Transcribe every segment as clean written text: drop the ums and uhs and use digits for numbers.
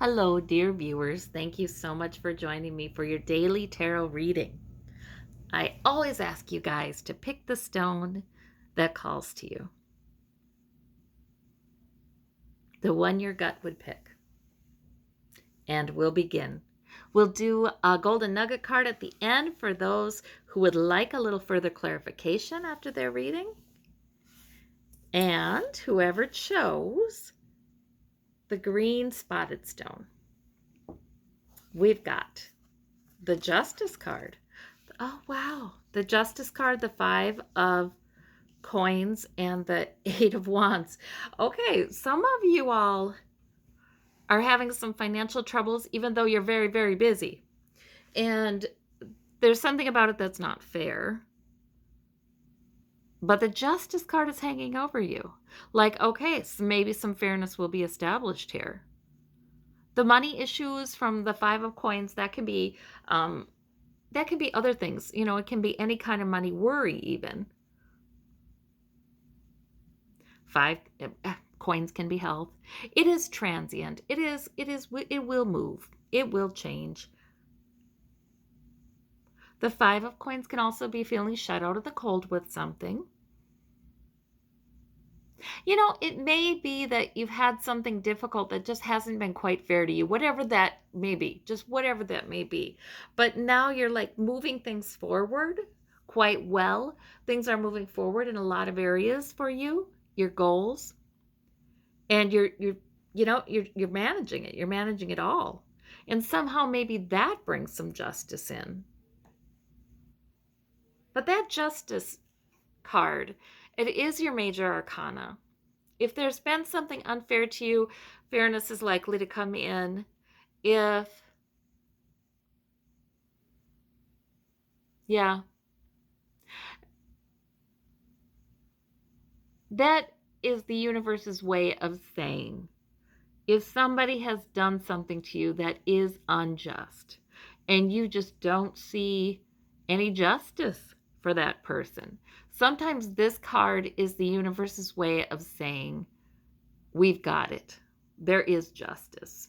Hello, dear viewers. Thank you so much for joining me for your daily tarot reading. I always ask you guys to pick the stone that calls to you, the one your gut would pick. And we'll begin. We'll do a golden nugget card at the end for those who would like a little further clarification after their reading. And whoever chose the green spotted stone, we've got the Justice card. Oh, wow. The Justice card, the 5 of coins, and the 8 of wands. Okay, some of you all are having some financial troubles, even though you're very, very busy. And there's something about it that's not fair. But the Justice card is hanging over you. Like, okay, so maybe some fairness will be established here. The money issues from the 5 of coins, that can be other things. You know, it can be any kind of money worry even. 5 coins can be health. It is transient. It will move. It will change. The 5 of coins can also be feeling shut out of the cold with something. You know, it may be that you've had something difficult that just hasn't been quite fair to you, whatever that may be, just whatever that may be. But now you're like moving things forward quite well. Things are moving forward in a lot of areas for you, your goals. And you're managing it. You're managing it all. And somehow maybe that brings some justice in. But that Justice card, it is your major arcana. If there's been something unfair to you, fairness is likely to come in. That is the universe's way of saying, if somebody has done something to you that is unjust and you just don't see any justice for that person, sometimes this card is the universe's way of saying, we've got it. There is justice.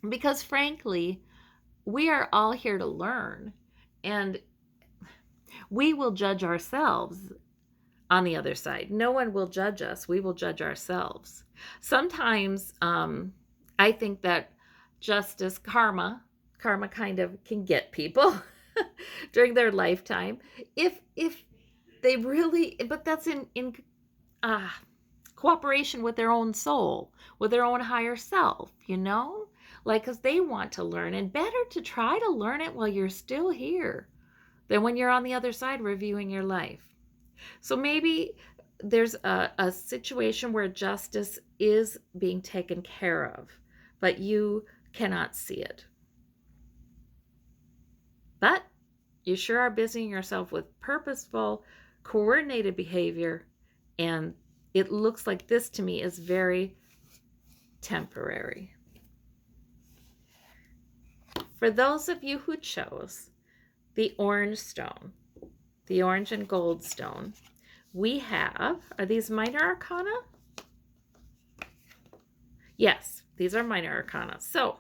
Because frankly, we are all here to learn, and we will judge ourselves on the other side. No one will judge us. We will judge ourselves. Sometimes I think that justice, karma kind of can get people during their lifetime if they really, but that's in cooperation with their own soul, with their own higher self, you know? Like, because they want to learn, and better to try to learn it while you're still here than when you're on the other side reviewing your life. So maybe there's a situation where justice is being taken care of, but you cannot see it. But you sure are busying yourself with purposeful, coordinated behavior, and it looks like this to me is very temporary. For those of you who chose the orange stone, the orange and gold stone, we have, are these minor arcana? Yes, these are minor arcana. So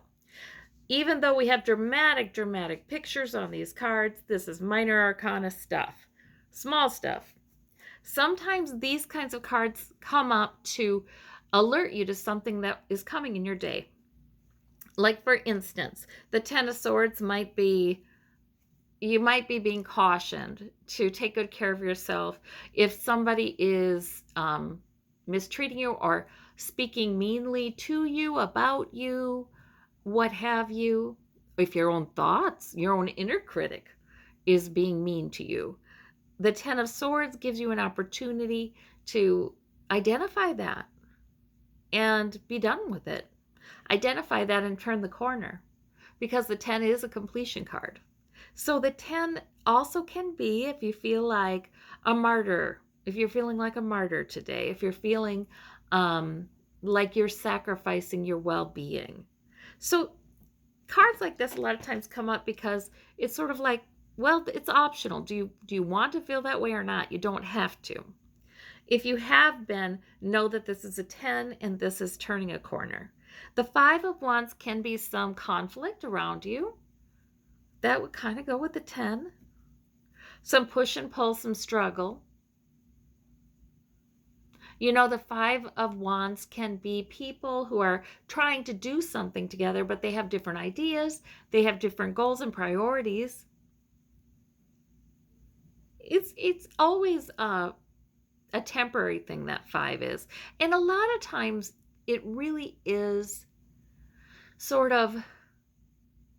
even though we have dramatic pictures on these cards, this is minor arcana stuff, small stuff. Sometimes these kinds of cards come up to alert you to something that is coming in your day. Like, for instance, the 10 of Swords might be, you might be being cautioned to take good care of yourself. If somebody is mistreating you or speaking meanly to you, about you, what have you, if your own thoughts, your own inner critic is being mean to you, the 10 of Swords gives you an opportunity to identify that and be done with it. Identify that and turn the corner, because the 10 is a completion card. So the 10 also can be, if you feel like a martyr, if you're feeling like a martyr today, if you're feeling like you're sacrificing your well-being. So cards like this a lot of times come up because it's sort of like, well, it's optional. Do you want to feel that way or not? You don't have to. If you have been, know that this is a 10 and this is turning a corner. The Five of Wands can be some conflict around you. That would kind of go with the 10. Some push and pull, some struggle. You know, the Five of Wands can be people who are trying to do something together, but they have different ideas. They have different goals and priorities. It's always a temporary thing, that 5 is. And a lot of times it really is sort of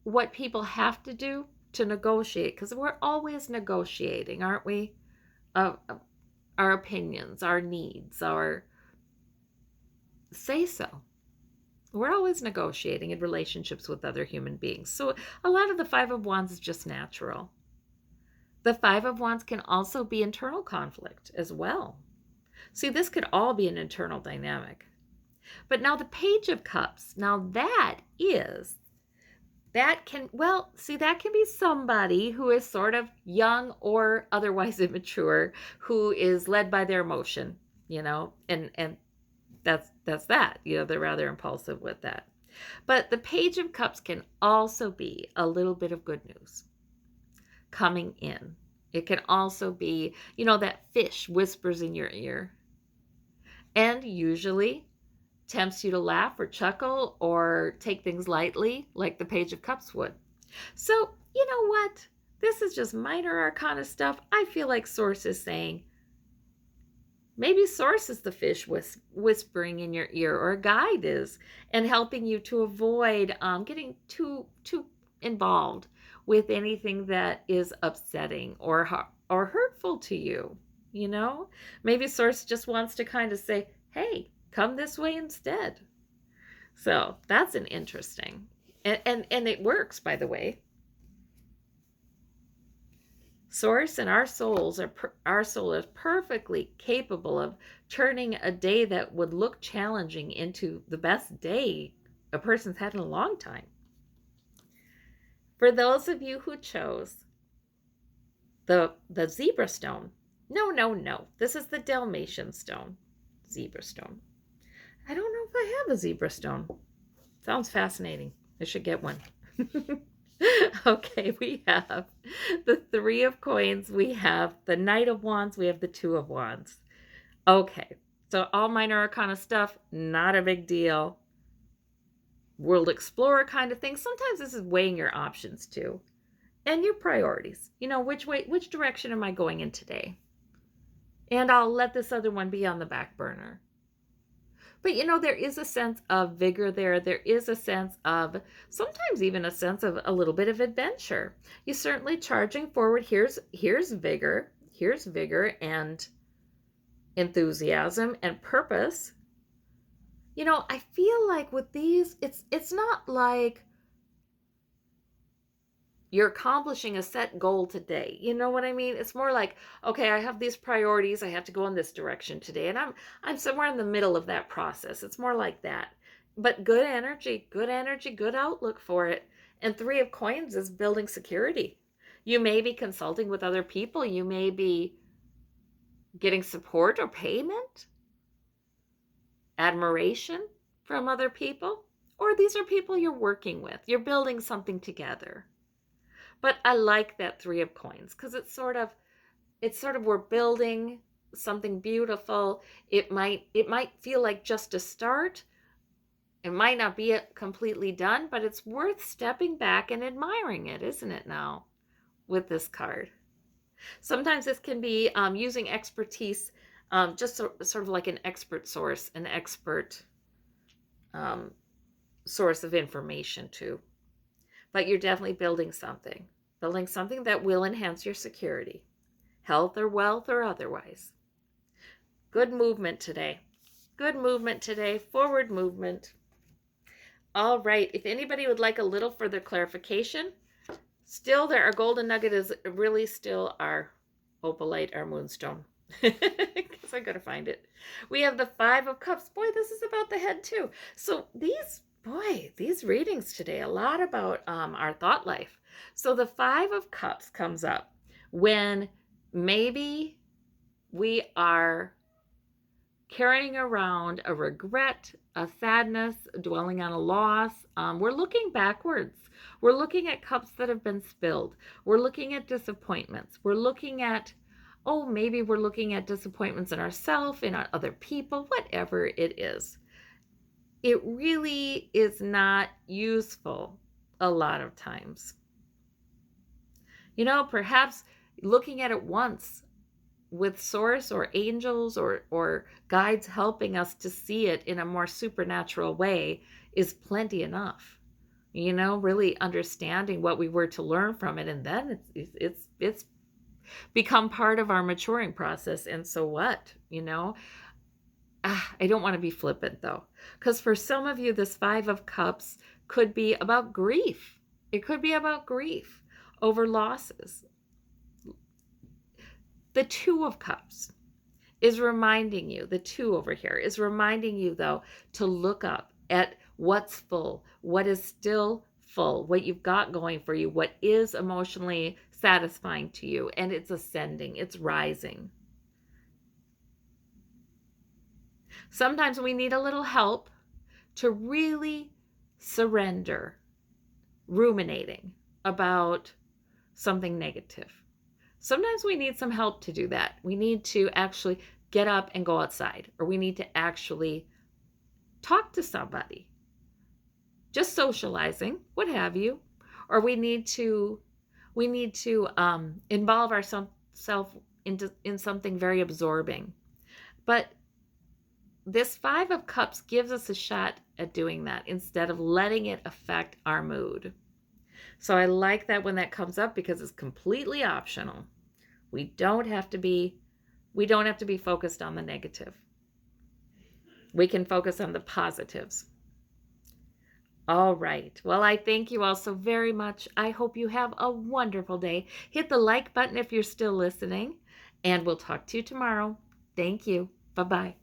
what people have to do to negotiate, because we're always negotiating, aren't we? Our opinions, our needs, our say so. We're always negotiating in relationships with other human beings. So a lot of the Five of Wands is just natural. The Five of Wands can also be internal conflict as well. See, this could all be an internal dynamic. But now the Page of Cups, now that can be somebody who is sort of young or otherwise immature, who is led by their emotion, and that's that. They're rather impulsive with that. But the Page of Cups can also be a little bit of good news coming in. It can also be, that fish whispers in your ear and usually tempts you to laugh or chuckle or take things lightly, like the Page of Cups would. So, you know what? This is just minor arcana stuff. I feel like Source is saying, maybe Source is the fish whispering in your ear, or a guide is, and helping you to avoid getting too involved with anything that is upsetting or hurtful to you. Maybe Source just wants to kind of say, hey, come this way instead. So that's an interesting, and it works, by the way. Source and our soul is perfectly capable of turning a day that would look challenging into the best day a person's had in a long time. For those of you who chose the zebra stone, no, this is the dalmatian stone, zebra stone. I don't know if I have a zebra stone. Sounds fascinating. I should get one. Okay, we have the Three of Coins, we have the Knight of Wands, we have the Two of Wands. Okay, so all minor arcana stuff, not a big deal. World Explorer kind of thing. Sometimes this is weighing your options too, and your priorities. Which direction am I going in today? And I'll let this other one be on the back burner. But there is a sense of vigor there. There is a sense of, sometimes even a sense of a little bit of adventure. You're certainly charging forward. Here's vigor. Here's vigor and enthusiasm and purpose. I feel like with these, it's not like you're accomplishing a set goal today. You know what I mean? It's more like, okay, I have these priorities. I have to go in this direction today. And I'm somewhere in the middle of that process. It's more like that. But good energy, good outlook for it. And Three of Coins is building security. You may be consulting with other people. You may be getting support or payment, admiration from other people. Or these are people you're working with. You're building something together. But I like that Three of Coins because it's sort of we're building something beautiful. It might feel like just a start. It might not be completely done, but it's worth stepping back and admiring it, isn't it now, with this card? Sometimes this can be using expertise, just sort of like an expert source, an expert source of information too. But you're definitely building something that will enhance your security, health or wealth or otherwise. Good movement today. Forward movement. All right. If anybody would like a little further clarification, still our golden nugget is really still our opalite, our moonstone. Because I gotta find it. We have the Five of Cups. Boy, this is about the head too. So these readings today, a lot about our thought life. So the Five of Cups comes up when maybe we are carrying around a regret, a sadness, dwelling on a loss. We're looking backwards. We're looking at cups that have been spilled. We're looking at disappointments. We're looking at, oh, maybe we're looking at disappointments in ourselves, in other people, whatever it is. It really is not useful a lot of times. Perhaps looking at it once with source or angels or guides helping us to see it in a more supernatural way is plenty enough. Really understanding what we were to learn from it, and then it's become part of our maturing process. And so what? I don't want to be flippant though, because for some of you, this Five of Cups could be about grief. It could be about grief over losses. The Two of Cups is reminding you, the two over here is reminding you though, to look up at what's full, what is still full, what you've got going for you, what is emotionally satisfying to you, and it's ascending, it's rising. Sometimes we need a little help to really surrender ruminating about something negative. Sometimes we need some help to do that. We need to actually get up and go outside, or we need to actually talk to somebody, just socializing, what have you, or we need to involve ourselves in something very absorbing. But this Five of Cups gives us a shot at doing that instead of letting it affect our mood. So I like that when that comes up, because it's completely optional. We don't have to be focused on the negative. We can focus on the positives. All right. Well, I thank you all so very much. I hope you have a wonderful day. Hit the like button if you're still listening, and we'll talk to you tomorrow. Thank you. Bye-bye.